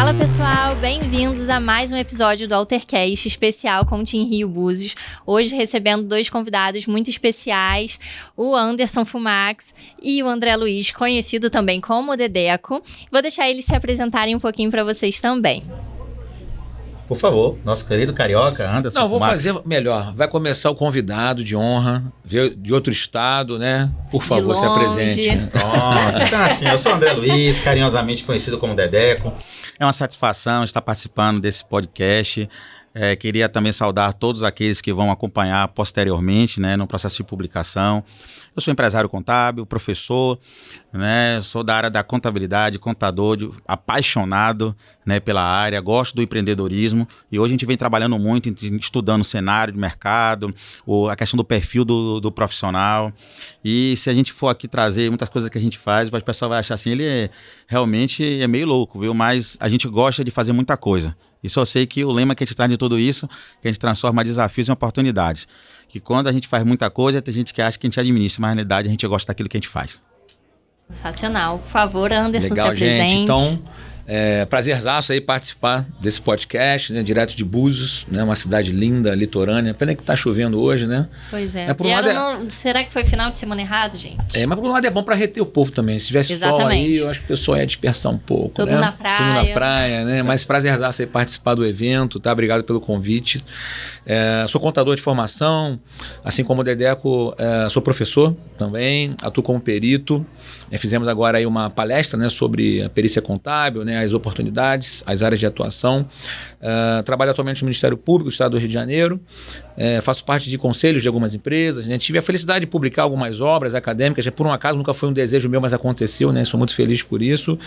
Fala pessoal, bem-vindos a mais um episódio do Altercast especial com o Team Rio Búzios. Hoje recebendo dois convidados muito especiais, o Anderson Fumax e o André Luiz, conhecido também como Dedeco. Vou deixar eles se apresentarem um pouquinho para vocês também. Por favor, nosso querido carioca, Anderson. Não, vou fazer melhor. Vai começar o convidado de honra, veio de outro estado, né? Por favor, se apresente. Pronto, então assim, eu sou o André Luiz, carinhosamente conhecido como Dedeco. É uma satisfação estar participando desse podcast. Queria também saudar todos aqueles que vão acompanhar posteriormente, né, no processo de publicação. Eu sou empresário contábil, professor, né, sou da área da contabilidade, contador, apaixonado, né, pela área, gosto do empreendedorismo e hoje a gente vem trabalhando muito, estudando o cenário de mercado, a questão do perfil do profissional. E se a gente for aqui trazer muitas coisas que a gente faz, o pessoal vai achar assim, realmente é meio louco, viu? Mas a gente gosta de fazer muita coisa. E só sei que o lema que a gente traz de tudo isso, que a gente transforma desafios em oportunidades. Que quando a gente faz muita coisa, tem gente que acha que a gente administra, mas na realidade a gente gosta daquilo que a gente faz. Sensacional. Por favor, Anderson, legal, se apresente. Gente. Então, prazerzaço aí participar desse podcast, né, direto de Búzios, né, uma cidade linda, litorânea. Pena que tá chovendo hoje, né? Pois é. Será que foi final de semana errado, gente? Mas por um lado é bom para reter o povo também. Se tivesse sol aí, eu acho que o pessoal ia dispersar um pouco, Todo né? na praia. Tudo na praia, né? Mas prazerzaço aí participar do evento, tá? Obrigado pelo convite. Sou contador de formação, assim como o Dedeco, sou professor também, atuo como perito. Fizemos agora aí uma palestra, né, sobre a perícia contábil, né, as oportunidades, as áreas de atuação. Trabalho atualmente no Ministério Público do Estado do Rio de Janeiro. Faço parte de conselhos de algumas empresas, né? Tive a felicidade de publicar algumas obras acadêmicas, por um acaso nunca foi um desejo meu, mas aconteceu, né? Sou muito feliz por isso.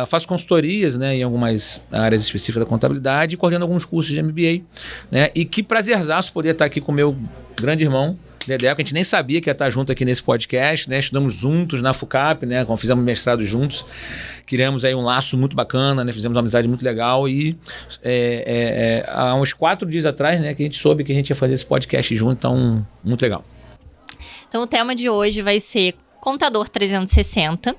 Faço consultorias, né, em algumas áreas específicas da contabilidade e coordeno alguns cursos de MBA, né? E que prazerzaço poder estar aqui com o meu grande irmão Dedeco. A gente nem sabia que ia estar junto aqui nesse podcast, né? Estudamos juntos na FUCAP, né? Quando fizemos mestrado juntos, criamos aí um laço muito bacana, né? Fizemos uma amizade muito legal e há uns 4 dias atrás, né, que a gente soube que a gente ia fazer esse podcast junto, então muito legal. Então o tema de hoje vai ser Contador 360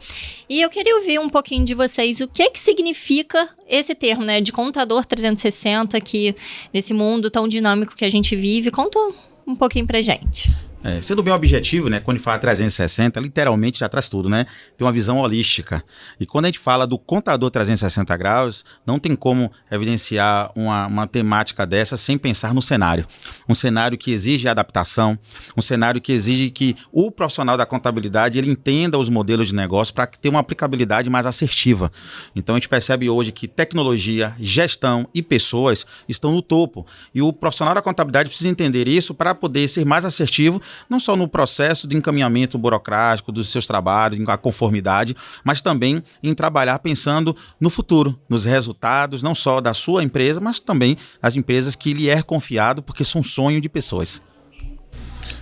e eu queria ouvir um pouquinho de vocês o que significa esse termo, né, de Contador 360 aqui nesse mundo tão dinâmico que a gente vive. Conta um pouquinho pra gente. Sendo bem objetivo, né, quando a gente fala 360, literalmente já traz tudo, né? Tem uma visão holística. E quando a gente fala do contador 360 graus, não tem como evidenciar uma temática dessa sem pensar no cenário. Um cenário que exige adaptação, um cenário que exige que o profissional da contabilidade ele entenda os modelos de negócio para ter uma aplicabilidade mais assertiva. Então a gente percebe hoje que tecnologia, gestão e pessoas estão no topo. E o profissional da contabilidade precisa entender isso para poder ser mais assertivo, não só no processo de encaminhamento burocrático dos seus trabalhos, a conformidade, mas também em trabalhar pensando no futuro, nos resultados, não só da sua empresa, mas também as empresas que lhe é confiado, porque são sonho de pessoas.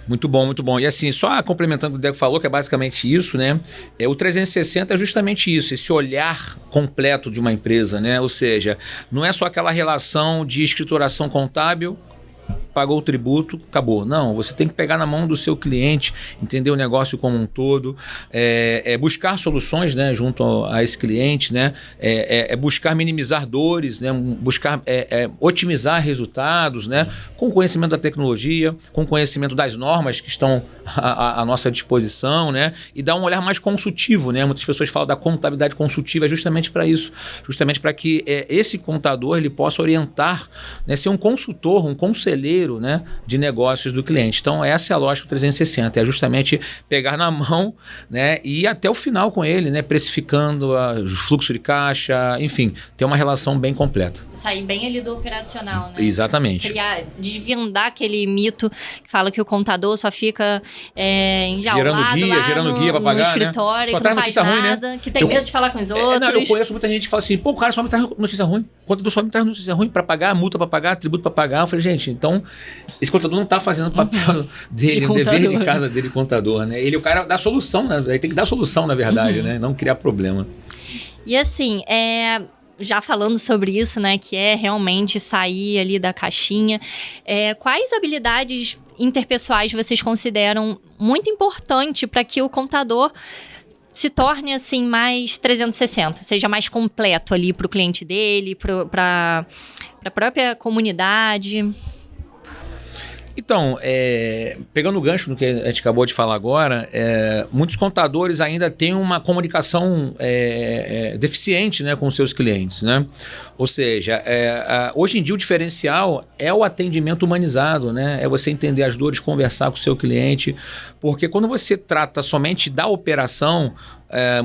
Muito bom, muito bom. E assim, só complementando o que o Deco falou, que é basicamente isso, né? O 360 é justamente isso, esse olhar completo de uma empresa, né? Ou seja, não é só aquela relação de escrituração contábil, pagou o tributo, acabou. Não, você tem que pegar na mão do seu cliente, entender o negócio como um todo, buscar soluções, né, junto a esse cliente, né, buscar minimizar dores, né, buscar otimizar resultados, né, com conhecimento da tecnologia, com conhecimento das normas que estão à nossa disposição, né, e dar um olhar mais consultivo, né. Muitas pessoas falam da contabilidade consultiva justamente para isso, justamente para que esse contador ele possa orientar, né, ser um consultor, um conselheiro, né, de negócios do cliente. Então essa é a lógica do 360, é justamente pegar na mão, né, e ir até o final com ele, né, precificando o fluxo de caixa, enfim, ter uma relação bem completa. Sair bem ali do operacional, né? Exatamente. Desvendar aquele mito que fala que o contador só fica enjaulado gerando guia para pagar, no escritório, né? Só que traz não faz notícia nada, ruim, né? que tem medo de falar com os outros. Não, eu conheço muita gente que fala assim, pô, o cara só me traz notícia ruim, o contador só me traz notícia ruim para pagar, multa para pagar, tributo para pagar. Eu falei, gente, então esse contador não está fazendo o papel dele, o dever de casa dele, contador, né? Ele é o cara da solução, né? Ele tem que dar solução, na verdade, né? Não criar problema. E assim, já falando sobre isso, né? Que é realmente sair ali da caixinha. Quais habilidades interpessoais vocês consideram muito importante para que o contador se torne assim mais 360, seja mais completo ali para o cliente dele, para a própria comunidade? Então, pegando o gancho no que a gente acabou de falar agora, muitos contadores ainda têm uma comunicação deficiente, né, com os seus clientes, né? Ou seja, hoje em dia o diferencial é o atendimento humanizado, né? É você entender as dores, conversar com o seu cliente, porque quando você trata somente da operação,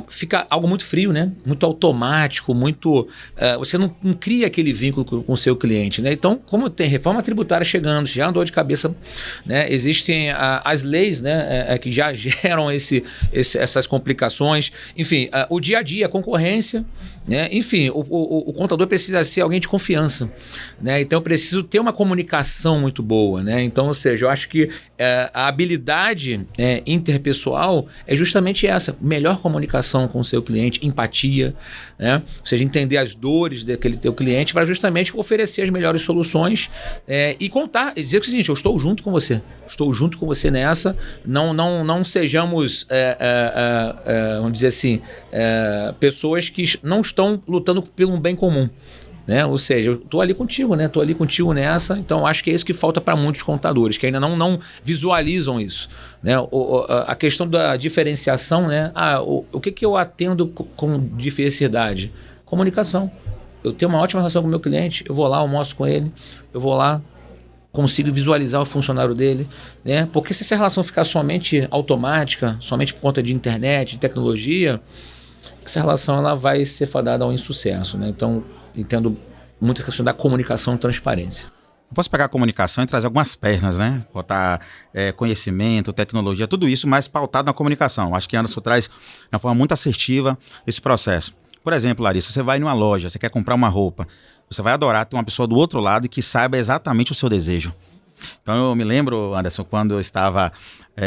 fica algo muito frio, né? Muito automático, você não cria aquele vínculo com o seu cliente, né? Então, como tem reforma tributária chegando, já andou de cabeça, né? Existem as leis, né? Que já geram essas complicações. Enfim, o dia a dia, a concorrência, né? Enfim, o contador precisa ser alguém de confiança, né? Então, eu preciso ter uma comunicação muito boa, né? Então, ou seja, eu acho que a habilidade interpessoal é justamente essa, melhor comunicação com o seu cliente, empatia, né? Ou seja, entender as dores daquele teu cliente para justamente oferecer as melhores soluções e contar, dizer o seguinte: eu estou junto com você nessa, não sejamos, vamos dizer assim, pessoas que não estão lutando pelo um bem comum, né? Ou seja, eu estou ali contigo, né? Estou ali contigo nessa. Então, acho que é isso que falta para muitos contadores, que ainda não visualizam isso, né? A questão da diferenciação, né? O que eu atendo com diversidade? Comunicação. Eu tenho uma ótima relação com o meu cliente, eu vou lá, almoço com ele, eu vou lá, consigo visualizar o funcionário dele, né? Porque se essa relação ficar somente automática, somente por conta de internet, de tecnologia, essa relação ela vai ser fadada ao insucesso, né? Então, entendo muito a questão da comunicação e transparência. Eu posso pegar a comunicação e trazer algumas pernas, né? Botar conhecimento, tecnologia, tudo isso, mas pautado na comunicação. Acho que Anderson traz de uma forma muito assertiva esse processo. Por exemplo, Larissa, você vai numa loja, você quer comprar uma roupa, você vai adorar ter uma pessoa do outro lado que saiba exatamente o seu desejo. Então, eu me lembro, Anderson, quando eu estava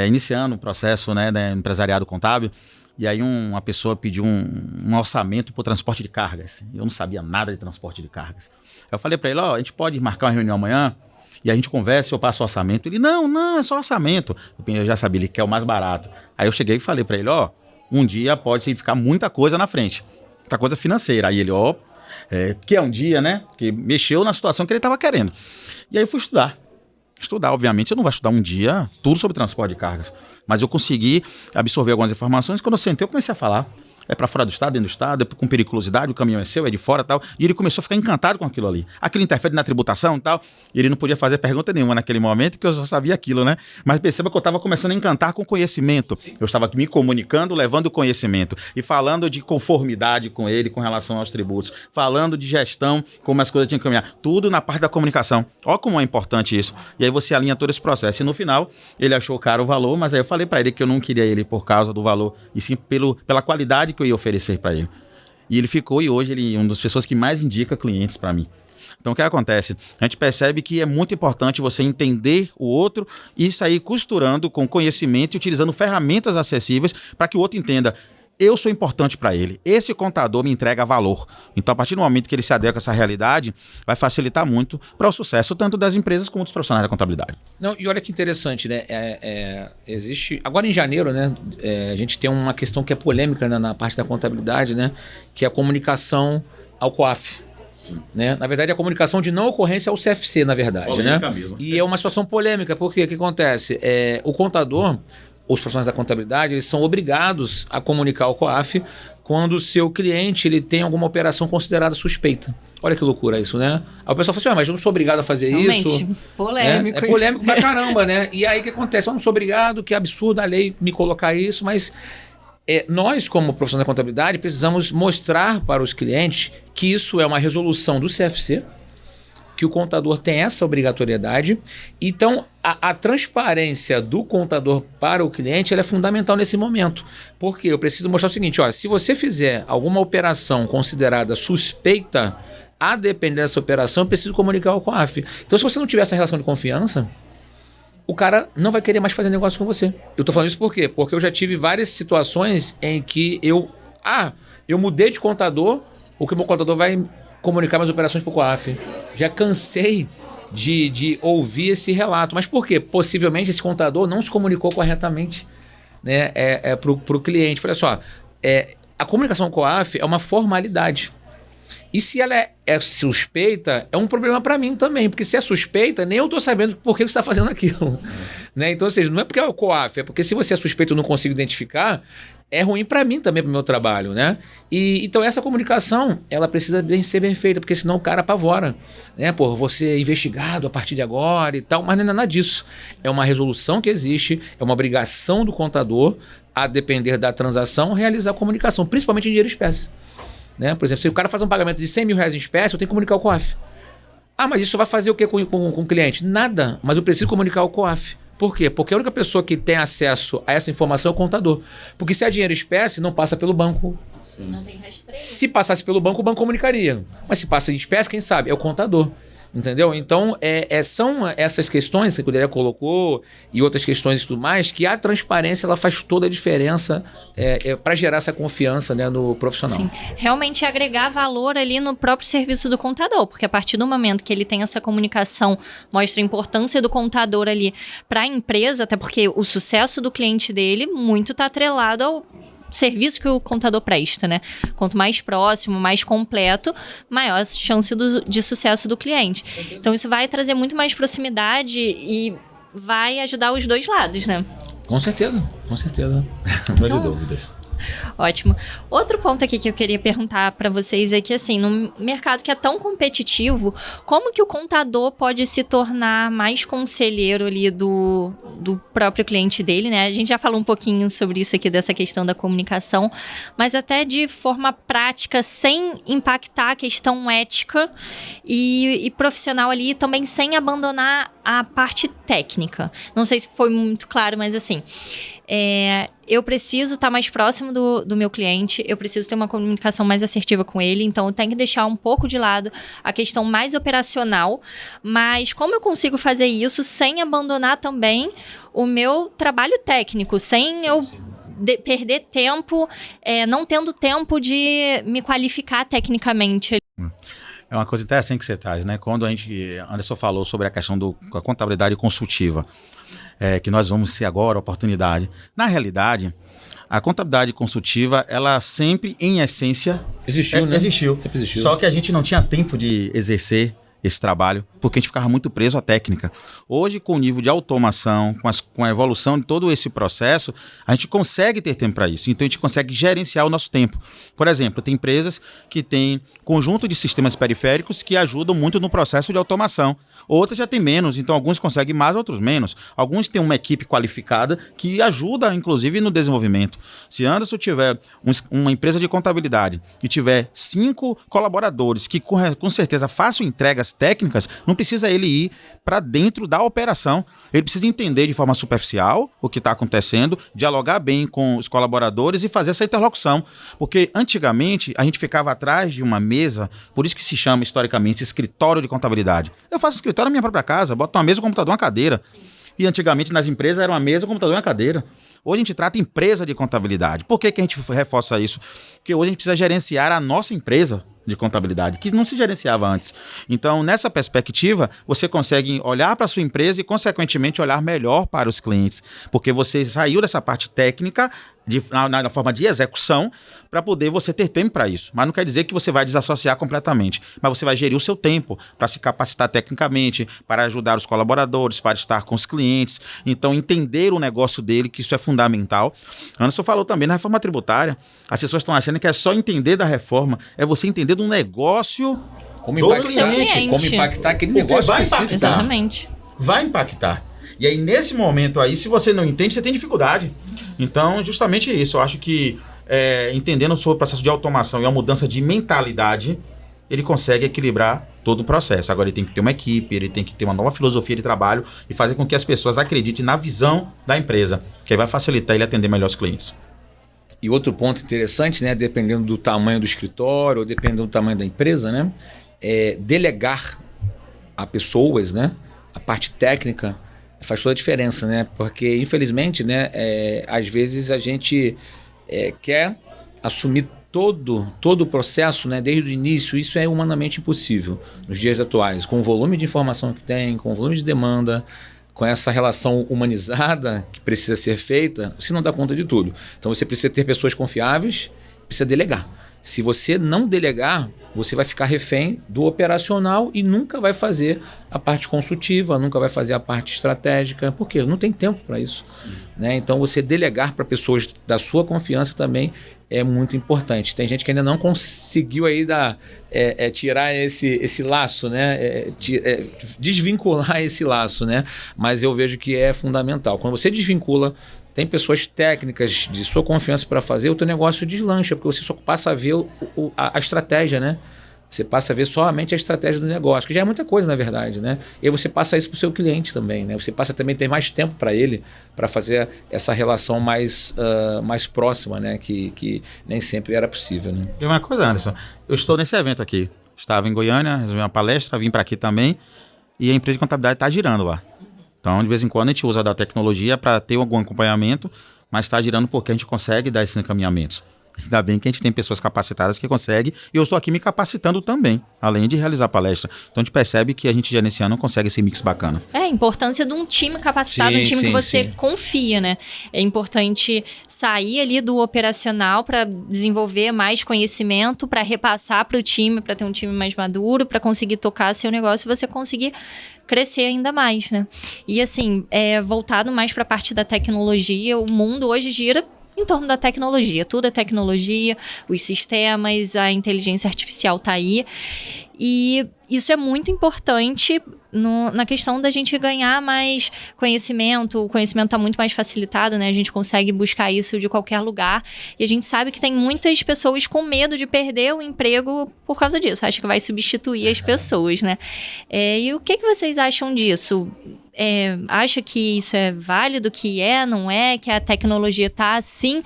iniciando o processo, né, do empresariado contábil, e aí uma pessoa pediu um orçamento para o transporte de cargas. Eu não sabia nada de transporte de cargas. Eu falei para ele, a gente pode marcar uma reunião amanhã e a gente conversa, eu passo o orçamento. Ele, não, é só orçamento. Eu já sabia, ele quer o mais barato. Aí eu cheguei e falei para ele, um dia pode significar muita coisa na frente. Muita coisa financeira. Aí ele, que é um dia, né? Que mexeu na situação que ele estava querendo. E aí eu fui estudar. Obviamente, você não vai estudar um dia tudo sobre transporte de cargas. Mas eu consegui absorver algumas informações. Quando eu sentei, eu comecei a falar. É para fora do estado, dentro do estado, é com periculosidade, o caminhão é seu, é de fora e tal. E ele começou a ficar encantado com aquilo ali. Aquilo interfere na tributação e tal. E ele não podia fazer pergunta nenhuma naquele momento, porque eu só sabia aquilo, né? Mas perceba que eu estava começando a encantar com conhecimento. Eu estava me comunicando, levando conhecimento. E falando de conformidade com ele, com relação aos tributos. Falando de gestão, como as coisas tinham que caminhar. Tudo na parte da comunicação. Olha como é importante isso. E aí você alinha todo esse processo. E no final, ele achou caro o valor, mas aí eu falei para ele que eu não queria ele por causa do valor, e sim pela qualidade que eu ia oferecer para ele. E ele ficou, e hoje ele é uma das pessoas que mais indica clientes para mim. Então, o que acontece? A gente percebe que é muito importante você entender o outro e sair costurando com conhecimento e utilizando ferramentas acessíveis para que o outro entenda. Eu sou importante para ele. Esse contador me entrega valor. Então, a partir do momento que ele se adequa a essa realidade, vai facilitar muito para o sucesso tanto das empresas como dos profissionais da contabilidade. Não, e olha que interessante, né? Existe... Agora em janeiro, né? A gente tem uma questão que é polêmica, né, na parte da contabilidade, né? Que é a comunicação ao COAF. Sim. Né? Na verdade, a comunicação de não ocorrência ao CFC, na verdade. Polêmica, né? Mesmo. E é uma situação polêmica, porque o que acontece? O contador... Os profissionais da contabilidade, eles são obrigados a comunicar ao COAF quando o seu cliente ele tem alguma operação considerada suspeita. Olha que loucura isso, né? Aí o pessoal fala assim, mas eu não sou obrigado a fazer realmente, isso. Polêmico. É polêmico pra caramba, né? E aí o que acontece? Eu não sou obrigado, que absurdo a lei me colocar isso, mas nós, como profissionais da contabilidade, precisamos mostrar para os clientes que isso é uma resolução do CFC, que o contador tem essa obrigatoriedade. Então, a transparência do contador para o cliente ela é fundamental nesse momento. Porque eu preciso mostrar o seguinte, se você fizer alguma operação considerada suspeita, a depender dessa operação, eu preciso comunicar ao COAF. Então, se você não tiver essa relação de confiança, o cara não vai querer mais fazer negócio com você. Eu estou falando isso por quê? Porque eu já tive várias situações em que eu mudei de contador, o que o meu contador vai comunicar minhas operações para o COAF. Já cansei de ouvir esse relato. Mas por quê? Possivelmente esse contador não se comunicou corretamente, né, para o cliente. Falei só, a comunicação COAF é uma formalidade. E se ela é suspeita, é um problema para mim também, porque se é suspeita, nem eu estou sabendo por que você está fazendo aquilo. Né? Então, ou seja, não é porque é o COAF, é porque se você é suspeito e eu não consigo identificar, é ruim para mim também, para o meu trabalho, né? Então essa comunicação, ela precisa ser bem feita, porque senão o cara apavora, né? Pô, você é investigado a partir de agora e tal, mas não é nada disso. É uma resolução que existe, é uma obrigação do contador, a depender da transação, realizar a comunicação, principalmente em dinheiro espécie. Né? Por exemplo, se o cara faz um pagamento de 100 mil reais em espécie, eu tenho que comunicar o COAF. Ah, mas isso vai fazer o que com o cliente? Nada, mas eu preciso comunicar o COAF. Por quê? Porque a única pessoa que tem acesso a essa informação é o contador. Porque se é dinheiro espécie, não passa pelo banco. Sim. Não tem rastreio. Se passasse pelo banco, o banco comunicaria. Mas se passa em espécie, quem sabe? É o contador. Entendeu? Então, são essas questões que o Dedé colocou e outras questões e tudo mais, que a transparência ela faz toda a diferença para gerar essa confiança, né, no profissional. Sim, realmente agregar valor ali no próprio serviço do contador, porque a partir do momento que ele tem essa comunicação, mostra a importância do contador ali para a empresa, até porque o sucesso do cliente dele muito está atrelado ao serviço que o contador presta, né? Quanto mais próximo, mais completo, maior a chance de sucesso do cliente. Então isso vai trazer muito mais proximidade e vai ajudar os dois lados, né? Com certeza, com certeza. Não há dúvidas. Ótimo. Outro ponto aqui que eu queria perguntar para vocês é que, assim, no mercado que é tão competitivo, como que o contador pode se tornar mais conselheiro ali do próprio cliente dele, né? A gente já falou um pouquinho sobre isso aqui, dessa questão da comunicação, mas até de forma prática, sem impactar a questão ética e profissional ali, também sem abandonar a parte técnica. Não sei se foi muito claro, mas assim, eu preciso estar mais próximo do meu cliente, eu preciso ter uma comunicação mais assertiva com ele, então eu tenho que deixar um pouco de lado a questão mais operacional, mas como eu consigo fazer isso sem abandonar também o meu trabalho técnico, sem eu perder tempo, não tendo tempo de me qualificar tecnicamente. É uma coisa interessante que você traz, né? Quando Anderson falou sobre a questão da contabilidade consultiva, que nós vamos ser agora, oportunidade. Na realidade, a contabilidade consultiva, ela sempre, em essência, existiu, né? Sempre existiu. Só que a gente não tinha tempo de exercer esse trabalho, porque a gente ficava muito preso à técnica. Hoje, com o nível de automação, com a evolução de todo esse processo, a gente consegue ter tempo para isso. Então, a gente consegue gerenciar o nosso tempo. Por exemplo, tem empresas que têm conjunto de sistemas periféricos que ajudam muito no processo de automação. Outras já têm menos, então alguns conseguem mais, outros menos. Alguns têm uma equipe qualificada que ajuda, inclusive, no desenvolvimento. Se Anderson tiver uma empresa de contabilidade e tiver 5 colaboradores que, com certeza, façam entregas técnicas, não precisa ele ir para dentro da operação. Ele precisa entender de forma superficial o que está acontecendo, dialogar bem com os colaboradores e fazer essa interlocução. Porque antigamente a gente ficava atrás de uma mesa, por isso que se chama historicamente escritório de contabilidade. Eu faço escritório na minha própria casa, boto uma mesa, um computador, uma cadeira. E antigamente nas empresas era uma mesa, um computador e uma cadeira. Hoje a gente trata empresa de contabilidade. Por que a gente reforça isso? Porque hoje a gente precisa gerenciar a nossa empresa de contabilidade, que não se gerenciava antes. Então, nessa perspectiva, você consegue olhar para a sua empresa e, consequentemente, olhar melhor para os clientes, porque você saiu dessa parte técnica na forma de execução para poder você ter tempo para isso. Mas não quer dizer que você vai desassociar completamente, mas você vai gerir o seu tempo para se capacitar tecnicamente, para ajudar os colaboradores, para estar com os clientes. Então, entender o negócio dele, que isso é fundamental. Anderson falou também na reforma tributária, as pessoas estão achando que é só entender da reforma, é você entender do negócio do cliente. Como impactar aquele negócio. Vai impactar. Exatamente. Vai impactar. E aí, nesse momento aí, se você não entende, você tem dificuldade. Então, justamente isso. Eu acho que, entendendo sobre o processo de automação e a mudança de mentalidade, ele consegue equilibrar todo o processo. Agora, ele tem que ter uma equipe, ele tem que ter uma nova filosofia de trabalho e fazer com que as pessoas acreditem na visão da empresa, que aí vai facilitar ele atender melhor os clientes. E outro ponto interessante, né, dependendo do tamanho do escritório, ou dependendo do tamanho da empresa, né, delegar a pessoas, né, a parte técnica faz toda a diferença, né, porque infelizmente, né, às vezes a gente quer assumir todo o processo, né, desde o início. Isso é humanamente impossível nos dias atuais, com o volume de informação que tem, com o volume de demanda, com essa relação humanizada que precisa ser feita, você não dá conta de tudo. Então você precisa ter pessoas confiáveis, precisa delegar. Se você não delegar, você vai ficar refém do operacional e nunca vai fazer a parte consultiva, nunca vai fazer a parte estratégica. Por quê? Não tem tempo para isso. Né? Então, você delegar para pessoas da sua confiança também é muito importante. Tem gente que ainda não conseguiu aí tirar esse laço, né? Desvincular esse laço, né? Mas eu vejo que é fundamental. Quando você desvincula, tem pessoas técnicas de sua confiança para fazer, o teu negócio deslancha, porque você só passa a ver a estratégia, né? Você passa a ver somente a estratégia do negócio, que já é muita coisa, na verdade, né? E aí você passa isso para o seu cliente também, né? Você passa também a ter mais tempo para ele, para fazer essa relação mais próxima, né? Que nem sempre era possível, né? E uma coisa, Anderson, eu estou nesse evento aqui. Estava em Goiânia, resolvi uma palestra, vim para aqui também, e a empresa de contabilidade está girando lá. Então, de vez em quando, a gente usa da tecnologia para ter algum acompanhamento, mas está girando porque a gente consegue dar esses encaminhamentos. Ainda bem que a gente tem pessoas capacitadas que conseguem, e eu estou aqui me capacitando também, além de realizar palestra. Então a gente percebe que a gente gerenciando consegue esse mix bacana. A importância de um time capacitado, um time que você confia, né? É importante sair ali do operacional para desenvolver mais conhecimento, para repassar para o time, para ter um time mais maduro, para conseguir tocar seu negócio e você conseguir crescer ainda mais, né? E assim, voltado mais para a parte da tecnologia, o mundo hoje gira em torno da tecnologia. Tudo é tecnologia, os sistemas, a inteligência artificial está aí. E isso é muito importante na questão da gente ganhar mais conhecimento. O conhecimento está muito mais facilitado, né? A gente consegue buscar isso de qualquer lugar. E a gente sabe que tem muitas pessoas com medo de perder o emprego por causa disso. Acha que vai substituir as pessoas, né? E o que vocês acham disso? Acha que isso é válido, que não é, que a tecnologia está assim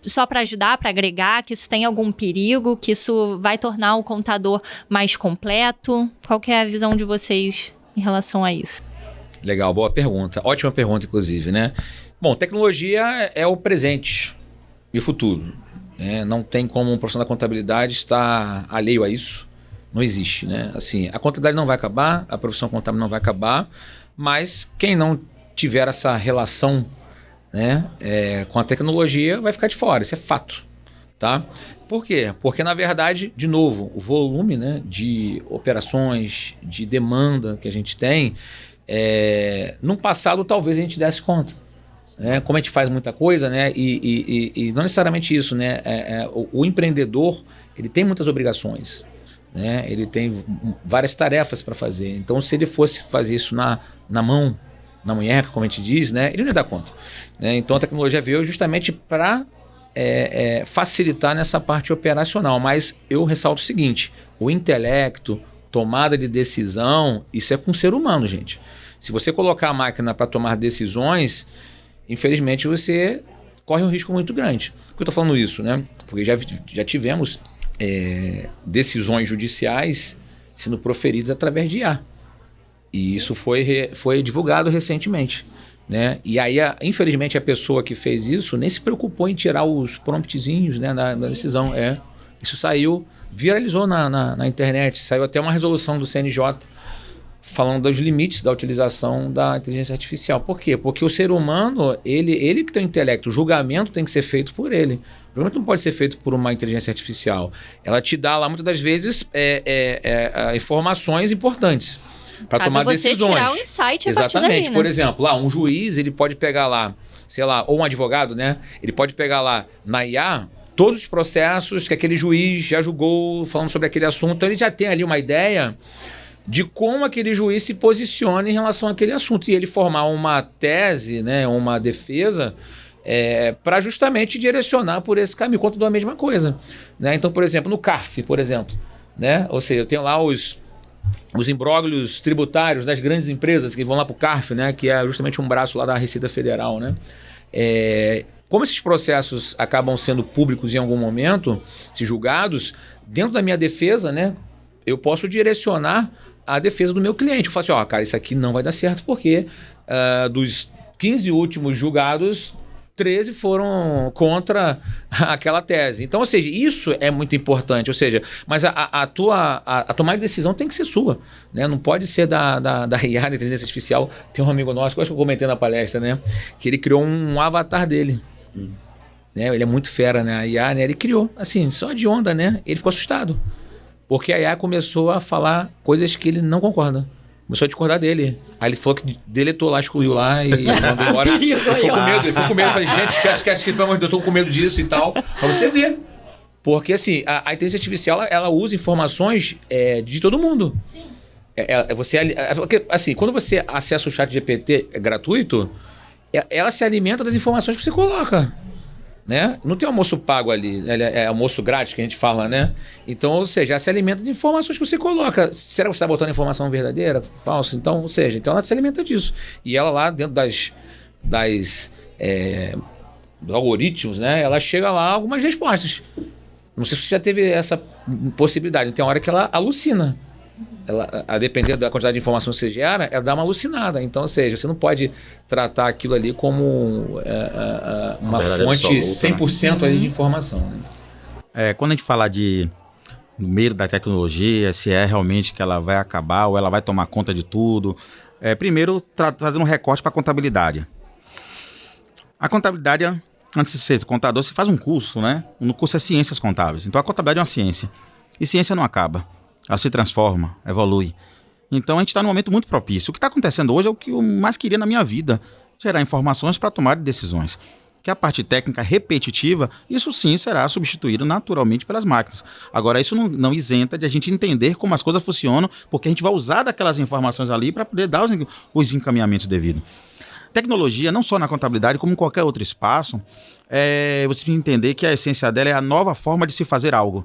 só para ajudar, para agregar, que isso tem algum perigo, que isso vai tornar o contador mais completo? Qual que é a visão de vocês em relação a isso? Legal, boa pergunta. Ótima pergunta, inclusive, né? Bom, tecnologia é o presente e o futuro. Né? Não tem como um profissional da contabilidade estar alheio a isso. Não existe, né? Assim, a contabilidade não vai acabar, a profissão contábil não vai acabar, mas quem não tiver essa relação, né, com a tecnologia vai ficar de fora, isso é fato. Tá? Por quê? Porque, na verdade, de novo, o volume, né, de operações, de demanda que a gente tem, no passado talvez a gente desse conta. Né? Como a gente faz muita coisa, né, e não necessariamente isso, né, o empreendedor ele tem muitas obrigações. Né? Ele tem várias tarefas para fazer. Então, se ele fosse fazer isso na mão, na munheca, como a gente diz, né, ele não ia dar conta. Né? Então, a tecnologia veio justamente para facilitar nessa parte operacional. Mas eu ressalto o seguinte, o intelecto, tomada de decisão, isso é com o ser humano, gente. Se você colocar a máquina para tomar decisões, infelizmente você corre um risco muito grande. Por que eu estou falando isso? Né? Porque já tivemos decisões judiciais sendo proferidas através de IA. E isso foi divulgado recentemente. Né? E aí, infelizmente, a pessoa que fez isso nem se preocupou em tirar os promptzinhos, né, da decisão. Isso saiu, viralizou na internet, saiu até uma resolução do CNJ falando dos limites da utilização da inteligência artificial. Por quê? Porque o ser humano, ele que tem o intelecto, o julgamento tem que ser feito por ele. O julgamento não pode ser feito por uma inteligência artificial. Ela te dá lá, muitas das vezes, informações importantes para tomar decisões. Você tirar o insight a partir daí, né? Por exemplo, um juiz, ele pode pegar lá, sei lá, ou um advogado, né? Ele pode pegar lá na IA todos os processos que aquele juiz já julgou falando sobre aquele assunto. Então ele já tem ali uma ideia de como aquele juiz se posiciona em relação àquele assunto. E ele formar uma tese, né, uma defesa, para justamente direcionar por esse caminho, conta da mesma coisa. Né? Então, por exemplo, no CARF, por exemplo, né? Ou seja, eu tenho lá os imbróglios tributários das grandes empresas que vão lá para o CARF, né? Que é justamente um braço lá da Receita Federal. Né? Como esses processos acabam sendo públicos em algum momento, se julgados, dentro da minha defesa, né, eu posso direcionar a defesa do meu cliente. Eu falo assim, cara, isso aqui não vai dar certo porque dos 15 últimos julgados, 13 foram contra aquela tese. Então, ou seja, isso é muito importante. Ou seja, mas a tomada de decisão tem que ser sua, né? Não pode ser da IA, da inteligência artificial. Tem um amigo nosso, que eu acho que eu comentei na palestra, né? Que ele criou um avatar dele. Né? Ele é muito fera, né? A IA, né? Ele criou, assim, só de onda, né? Ele ficou assustado. Porque a IA começou a falar coisas que ele não concorda. Começou a discordar dele. Aí ele falou que deletou lá, excluiu lá e mandou embora. Ele ficou com medo. Eu falei, gente, esquece que pelo amor de Deus, eu tô com medo disso e tal. Pra você ver. Porque, assim, a inteligência artificial, ela usa informações de todo mundo. Sim. Assim, quando você acessa o chat GPT gratuito, ela se alimenta das informações que você coloca. Né? Não tem almoço pago ali, é almoço grátis que a gente fala, né? Então, ou seja, ela se alimenta de informações que você coloca. Será que você está botando informação verdadeira, falsa? Então, ou seja, então ela se alimenta disso. E ela lá dentro dos algoritmos, né? Ela chega lá algumas respostas. Não sei se você já teve essa possibilidade. Tem uma hora que ela alucina. Ela, a depender da quantidade de informação que você gera, ela dá uma alucinada. Então, ou seja, você não pode tratar aquilo ali como uma fonte absoluta, 100% ali de informação. Né? Quando a gente fala no meio da tecnologia, se é realmente que ela vai acabar ou ela vai tomar conta de tudo, primeiro, trazendo um recorte para a contabilidade. A contabilidade, antes de ser contador, você faz um curso, né? No curso é Ciências Contábeis. Então, a contabilidade é uma ciência. E ciência não acaba. Ela se transforma, evolui. Então a gente está num momento muito propício. O que está acontecendo hoje é o que eu mais queria na minha vida. Gerar informações para tomar decisões. Que a parte técnica repetitiva, isso sim será substituído naturalmente pelas máquinas. Agora isso não isenta de a gente entender como as coisas funcionam, porque a gente vai usar daquelas informações ali para poder dar os encaminhamentos devidos. Tecnologia, não só na contabilidade, como em qualquer outro espaço, você tem que entender que a essência dela é a nova forma de se fazer algo.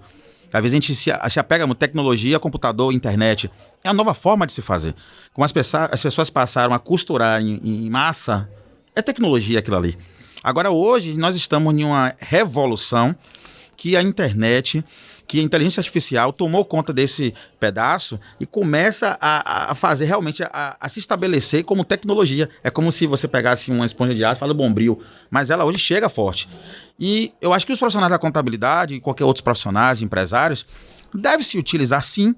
Às vezes a gente se apega a tecnologia, computador, internet. É a nova forma de se fazer. Como as pessoas passaram a costurar em massa, é tecnologia aquilo ali. Agora hoje nós estamos em uma revolução que a internet, que a inteligência artificial tomou conta desse pedaço e começa a fazer realmente, a se estabelecer como tecnologia. É como se você pegasse uma esponja de aço e fala Bombril, mas ela hoje chega forte. E eu acho que os profissionais da contabilidade e qualquer outros profissionais, empresários, devem se utilizar sim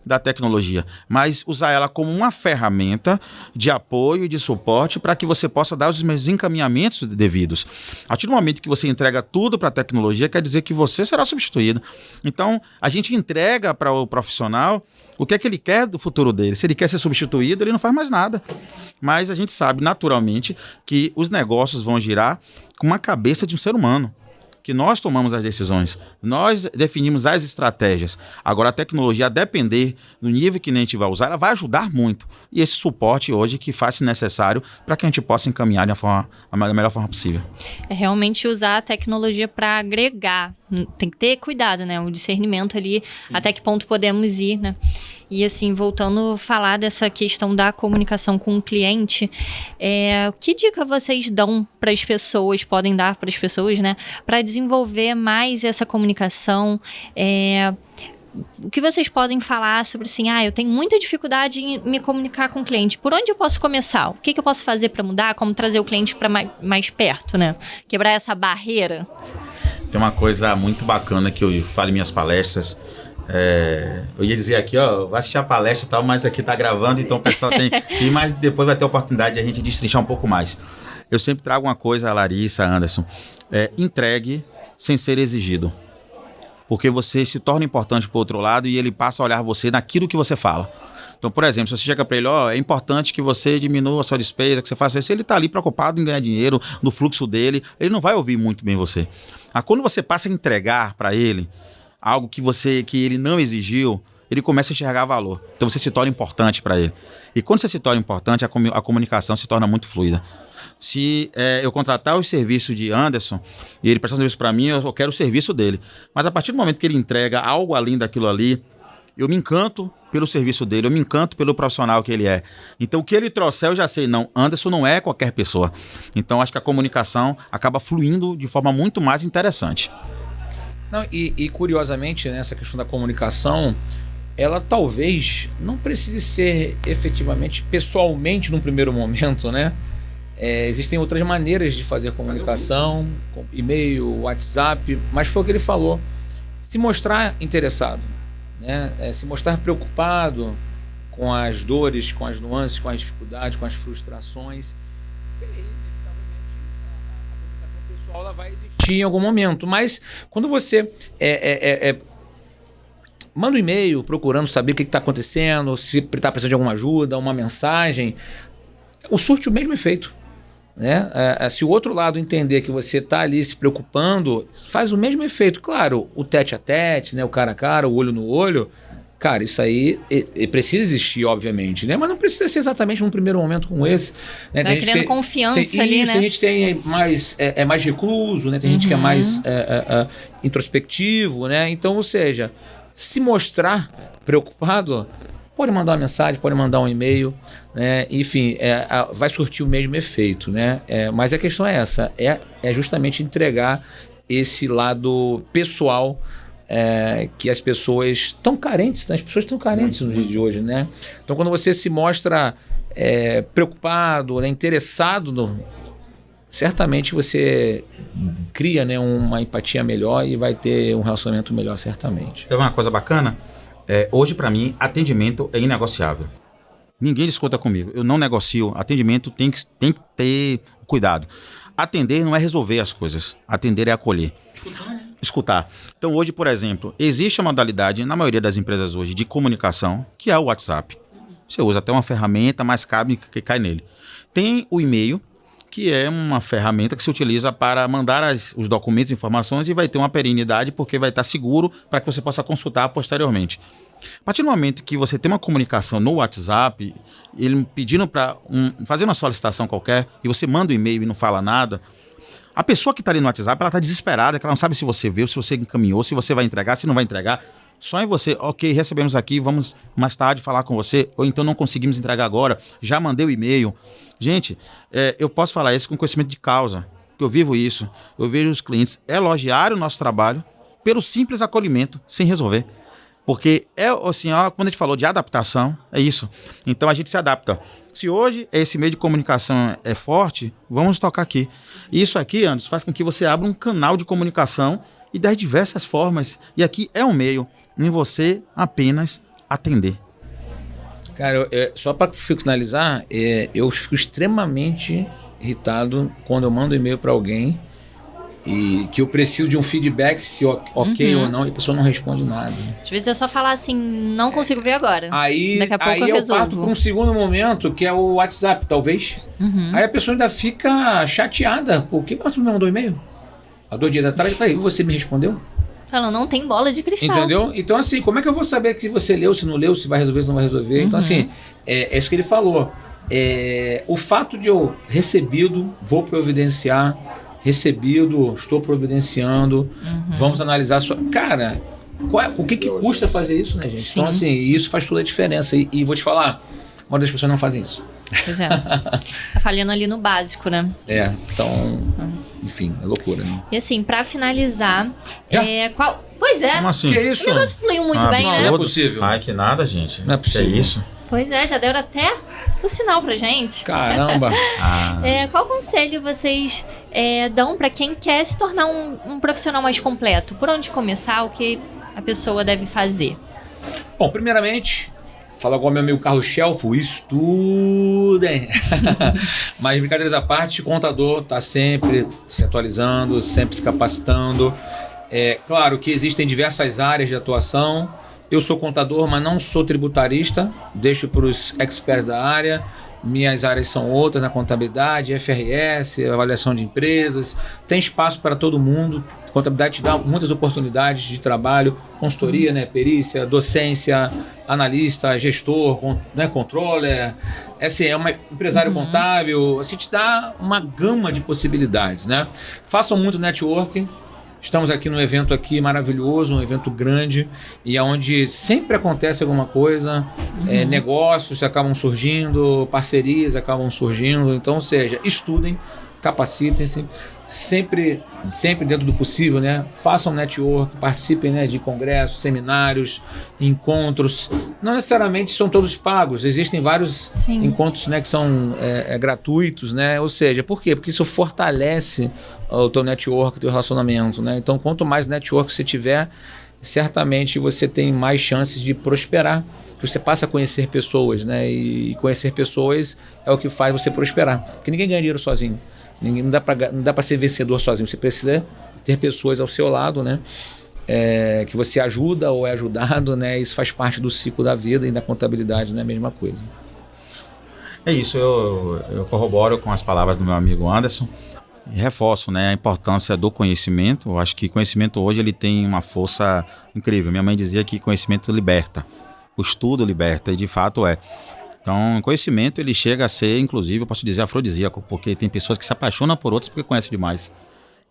da tecnologia, mas usar ela como uma ferramenta de apoio e de suporte para que você possa dar os meus encaminhamentos devidos. A partir do momento que você entrega tudo para a tecnologia, quer dizer que você será substituído. Então, a gente entrega para o profissional o que é que ele quer do futuro dele. Se ele quer ser substituído, ele não faz mais nada. Mas a gente sabe, naturalmente, que os negócios vão girar com uma cabeça de um ser humano. Que nós tomamos as decisões, nós definimos as estratégias. Agora a tecnologia, a depender do nível que a gente vai usar, ela vai ajudar muito. E esse suporte hoje que faz necessário para que a gente possa encaminhar da melhor forma possível. É realmente usar a tecnologia para agregar. Tem que ter cuidado, né? O discernimento ali, sim, até que ponto podemos ir, né? E assim, voltando a falar dessa questão da comunicação com o cliente, que dica vocês dão para as pessoas, podem dar para as pessoas, né? Para desenvolver mais essa comunicação, o que vocês podem falar sobre assim, eu tenho muita dificuldade em me comunicar com o cliente. Por onde eu posso começar? O que eu posso fazer para mudar? Como trazer o cliente para mais perto, né? Quebrar essa barreira. Tem uma coisa muito bacana que eu falo em minhas palestras. Eu ia dizer aqui, vai assistir a palestra e tal, mas aqui tá gravando, então o pessoal tem que ir, mas depois vai ter a oportunidade de a gente destrinchar um pouco mais. Eu sempre trago uma coisa, Larissa, Anderson, entregue sem ser exigido. Porque você se torna importante pro outro lado e ele passa a olhar você naquilo que você fala. Então, por exemplo, se você chega para ele, é importante que você diminua a sua despesa, que você faça isso, ele está ali preocupado em ganhar dinheiro, no fluxo dele, ele não vai ouvir muito bem você. Quando você passa a entregar para ele algo que ele não exigiu, ele começa a enxergar valor. Então você se torna importante para ele. E quando você se torna importante, a comunicação se torna muito fluida. Se eu contratar os serviços de Anderson e ele prestar um serviço para mim, eu quero o serviço dele. Mas a partir do momento que ele entrega algo além daquilo ali, eu me encanto pelo serviço dele, eu me encanto pelo profissional que ele é. Então o que ele trouxer eu já sei, não, Anderson não é qualquer pessoa. Então acho que a comunicação acaba fluindo de forma muito mais interessante. Não, e curiosamente, né, essa questão da comunicação, ela talvez não precise ser efetivamente, pessoalmente, num primeiro momento, né? Existem outras maneiras de fazer comunicação, com e-mail, WhatsApp, mas foi o que ele falou. Se mostrar interessado, né? Se mostrar preocupado com as dores, com as nuances, com as dificuldades, com as frustrações. E aí, a comunicação pessoal ela vai existir em algum momento, mas quando você manda um e-mail procurando saber o que está acontecendo, se está precisando de alguma ajuda, uma mensagem, surte o mesmo efeito. Né? Se o outro lado entender que você está ali se preocupando, faz o mesmo efeito. Claro, o tete a tete, né? O cara a cara, o olho no olho, cara, isso aí precisa existir, obviamente, né? Mas não precisa ser exatamente num primeiro momento como esse. Né? Vai criando confiança ali, né? Tem gente que tem mais recluso, né? Tem gente que é mais introspectivo, né? Então, ou seja, se mostrar preocupado, pode mandar uma mensagem, pode mandar um e-mail, né? Enfim, vai surtir o mesmo efeito, né? Mas a questão é essa, é justamente entregar esse lado pessoal que as pessoas estão carentes, né? As pessoas estão carentes no dia de hoje, né? Então, quando você se mostra preocupado, né? Interessado, certamente você cria, né? Uma empatia melhor e vai ter um relacionamento melhor, certamente. Tem uma coisa bacana? Hoje, para mim, atendimento é inegociável. Ninguém discuta comigo. Eu não negocio. Atendimento tem que ter cuidado. Atender não é resolver as coisas. Atender é acolher. Escutar. Então, hoje, por exemplo, existe a modalidade, na maioria das empresas hoje, de comunicação, que é o WhatsApp. Você usa até uma ferramenta, mas cabe que cai nele. Tem o e-mail, que é uma ferramenta que se utiliza para mandar os documentos e informações e vai ter uma perenidade porque vai estar seguro para que você possa consultar posteriormente. A partir do momento que você tem uma comunicação no WhatsApp, ele pedindo para fazer uma solicitação qualquer e você manda um e-mail e não fala nada, a pessoa que está ali no WhatsApp, ela está desesperada, que ela não sabe se você viu, se você encaminhou, se você vai entregar, se não vai entregar. Só em você, ok, recebemos aqui, vamos mais tarde falar com você, ou então não conseguimos entregar agora, já mandei o e-mail. Gente, eu posso falar isso com conhecimento de causa, que eu vivo isso, eu vejo os clientes elogiarem o nosso trabalho pelo simples acolhimento, sem resolver. Porque assim, quando a gente falou de adaptação, é isso. Então a gente se adapta. Se hoje esse meio de comunicação é forte, vamos tocar aqui. E isso aqui, Anderson, faz com que você abra um canal de comunicação e das diversas formas. E aqui é um meio em você apenas atender. Cara, só para finalizar, eu fico extremamente irritado quando eu mando e-mail para alguém e que eu preciso de um feedback, se ok ou não, e a pessoa não responde nada. Às vezes é só falar assim, não consigo ver agora. Daqui a pouco eu resolvo. Parto para um segundo momento, que é o WhatsApp, talvez. Aí a pessoa ainda fica chateada. Por que você não me mandou e-mail? Há 2 dias atrás, e você me respondeu? Ela não tem bola de cristal. Entendeu? Então, assim, como é que eu vou saber que se você leu, se não leu, se vai resolver, se não vai resolver? Então, assim, é isso que ele falou. O fato de eu recebido, vou providenciar, recebido, estou providenciando, vamos analisar a sua... Cara, o que custa fazer isso, né, gente? Sim. Então, assim, isso faz toda a diferença. E vou te falar, a maioria das pessoas não fazem isso. Pois é. Tá falhando ali no básico, né? Então... Enfim, é loucura, né? E assim, pra finalizar, Pois é. Como assim? Que isso? O negócio fluiu muito bem, né? Não é possível. Ai, que nada, gente. Não é possível. Que isso? Pois é, já deram até o sinal pra gente. Caramba. Qual conselho vocês dão pra quem quer se tornar um profissional mais completo? Por onde começar? O que a pessoa deve fazer? Bom, primeiramente... Fala igual meu amigo Carlos Schelfo, estudem. Mas brincadeiras à parte, o contador está sempre se atualizando, sempre se capacitando. Claro que existem diversas áreas de atuação. Eu sou contador, mas não sou tributarista. Deixo para os experts da área. Minhas áreas são outras na contabilidade, FRS, avaliação de empresas. Tem espaço para todo mundo. A contabilidade te dá muitas oportunidades de trabalho, consultoria, né, perícia, docência, analista, gestor, né, controller. É um empresário contábil. Assim, te dá uma gama de possibilidades, né? Façam muito networking. Estamos aqui num evento aqui maravilhoso, um evento grande, e onde sempre acontece alguma coisa, negócios acabam surgindo, parcerias acabam surgindo. Então, ou seja, estudem, capacitem-se, sempre dentro do possível, né? Façam network, participem, né, de congressos, seminários, encontros. Não necessariamente são todos pagos, existem vários encontros, né, que são gratuitos, né? Ou seja, por quê? Porque isso fortalece o teu network, o teu relacionamento, né? Então, quanto mais network você tiver, certamente você tem mais chances de prosperar. Você passa a conhecer pessoas, né? E conhecer pessoas é o que faz você prosperar. Porque ninguém ganha dinheiro sozinho. Não dá para ser vencedor sozinho. Você precisa ter pessoas ao seu lado, né? Que você ajuda ou é ajudado, né? Isso faz parte do ciclo da vida e da contabilidade, né? A mesma coisa. É isso, eu corroboro com as palavras do meu amigo Anderson. E reforço, né, a importância do conhecimento. Eu acho que conhecimento hoje ele tem uma força incrível. Minha mãe dizia que conhecimento liberta. O estudo liberta, e de fato é. Então, o conhecimento ele chega a ser, inclusive, eu posso dizer afrodisíaco, porque tem pessoas que se apaixonam por outras porque conhecem demais.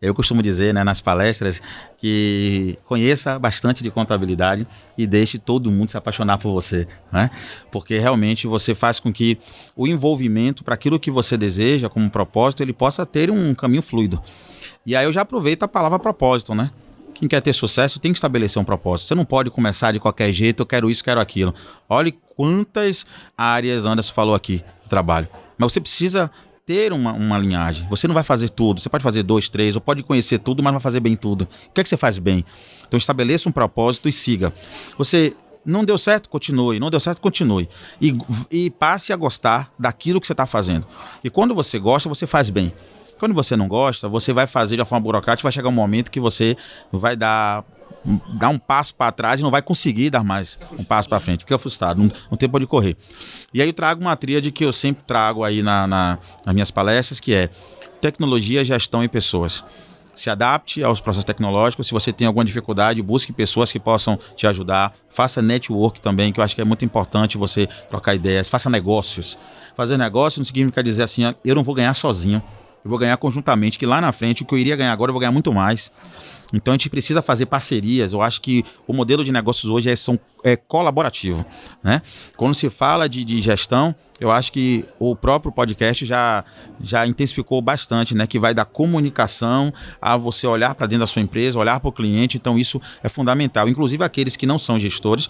Eu costumo dizer, né, nas palestras que conheça bastante de contabilidade e deixe todo mundo se apaixonar por você, né? Porque realmente você faz com que o envolvimento para aquilo que você deseja como propósito, ele possa ter um caminho fluido. E aí eu já aproveito a palavra propósito, né? Quem quer ter sucesso tem que estabelecer um propósito. Você não pode começar de qualquer jeito, eu quero isso, quero aquilo. Olhe quantas áreas Anderson falou aqui de trabalho. Mas você precisa ter uma linhagem. Você não vai fazer tudo. Você pode fazer 2, 3, ou pode conhecer tudo, mas não vai fazer bem tudo. O que é que você faz bem? Então estabeleça um propósito e siga. Você não deu certo? Continue. Não deu certo? Continue. E passe a gostar daquilo que você está fazendo. E quando você gosta, você faz bem. Quando você não gosta, você vai fazer de uma forma burocrática, vai chegar um momento que você vai dar um passo para trás e não vai conseguir dar mais um passo para frente, fica frustrado, não tem para onde correr. E aí eu trago uma tríade que eu sempre trago aí nas minhas palestras, que é tecnologia, gestão e pessoas. Se adapte aos processos tecnológicos. Se você tem alguma dificuldade, busque pessoas que possam te ajudar. Faça network também, que eu acho que é muito importante você trocar ideias. Faça negócios. Fazer negócio não significa dizer assim, eu não vou ganhar sozinho. Eu vou ganhar conjuntamente, que lá na frente o que eu iria ganhar agora eu vou ganhar muito mais. Então a gente precisa fazer parcerias. Eu acho que o modelo de negócios hoje é colaborativo, né? Quando se fala de gestão, eu acho que o próprio podcast já intensificou bastante, né? Que vai da comunicação a você olhar para dentro da sua empresa, olhar para o cliente. Então isso é fundamental. Inclusive aqueles que não são gestores,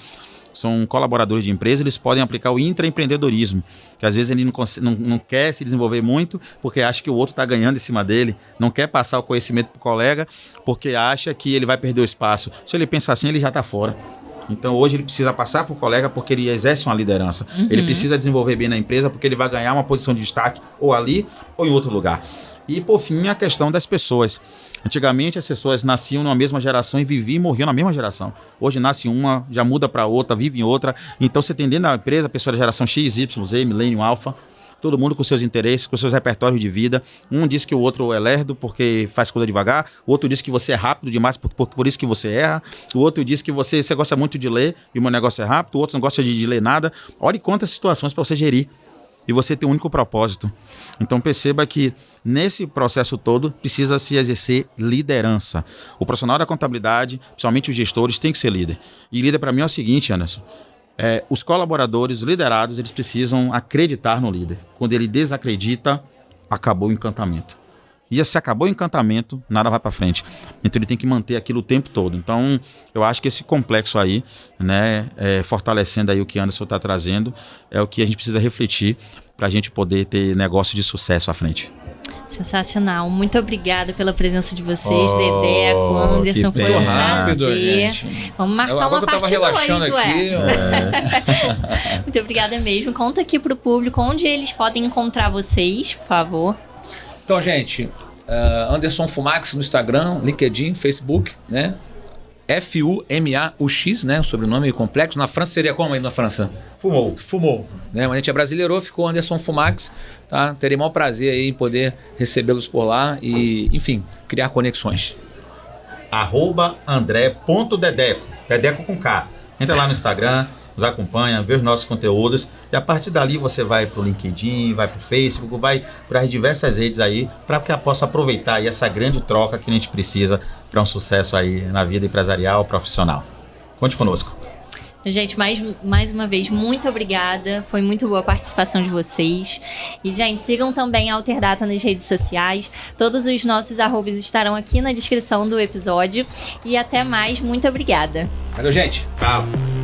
são colaboradores de empresa, eles podem aplicar o intraempreendedorismo, que às vezes ele não quer se desenvolver muito porque acha que o outro está ganhando em cima dele, não quer passar o conhecimento para o colega porque acha que ele vai perder o espaço. Se ele pensar assim, ele já está fora. Então hoje ele precisa passar para o colega porque ele exerce uma liderança. Ele precisa desenvolver bem na empresa porque ele vai ganhar uma posição de destaque ou ali ou em outro lugar. E, por fim, a questão das pessoas. Antigamente, as pessoas nasciam numa mesma geração e viviam e morriam na mesma geração. Hoje, nasce uma, já muda para outra, vive em outra. Então, você tem dentro da empresa, a pessoa da geração X, Y, Z, Millennium, Alpha, todo mundo com seus interesses, com seus repertórios de vida. Um diz que o outro é lerdo porque faz coisa devagar. O outro diz que você é rápido demais por isso que você erra. O outro diz que você gosta muito de ler e o meu negócio é rápido. O outro não gosta de ler nada. Olhe quantas situações para você gerir. E você tem um único propósito. Então perceba que nesse processo todo precisa se exercer liderança. O profissional da contabilidade, principalmente os gestores, tem que ser líder. E líder para mim é o seguinte, Anderson. Os colaboradores, os liderados, eles precisam acreditar no líder. Quando ele desacredita, acabou o encantamento. E se acabou o encantamento, nada vai para frente. Então ele tem que manter aquilo o tempo todo. Então eu acho que esse complexo aí, né, fortalecendo aí o que Anderson está trazendo, é o que a gente precisa refletir para a gente poder ter negócio de sucesso à frente. Sensacional. Muito obrigada pela presença de vocês, Dedeco, Anderson. Foi um rápido, prazer. gente. Vamos marcar uma parte 2, aqui. Muito obrigada mesmo. Conta aqui pro público onde eles podem encontrar vocês, por favor. Então, gente, Anderson Fumax no Instagram, LinkedIn, Facebook, né? F-U-M-A-U-X, né? O sobrenome complexo. Na França seria como aí na França? Fumou. Né? Mas a gente é brasileiro, ficou Anderson Fumax, tá? Terei o maior prazer aí em poder recebê-los por lá e, enfim, criar conexões. @andré.dedeco, Dedeco com K. Entra lá no Instagram, nos acompanha, vê os nossos conteúdos e a partir dali você vai para o LinkedIn, vai para o Facebook, vai para as diversas redes aí para que possa aproveitar aí essa grande troca que a gente precisa para um sucesso aí na vida empresarial, profissional. Conte conosco. Gente, mais uma vez, muito obrigada. Foi muito boa a participação de vocês. E, gente, sigam também a Alterdata nas redes sociais. Todos os nossos arrobas estarão aqui na descrição do episódio. E até mais. Muito obrigada. Valeu, gente. Tchau.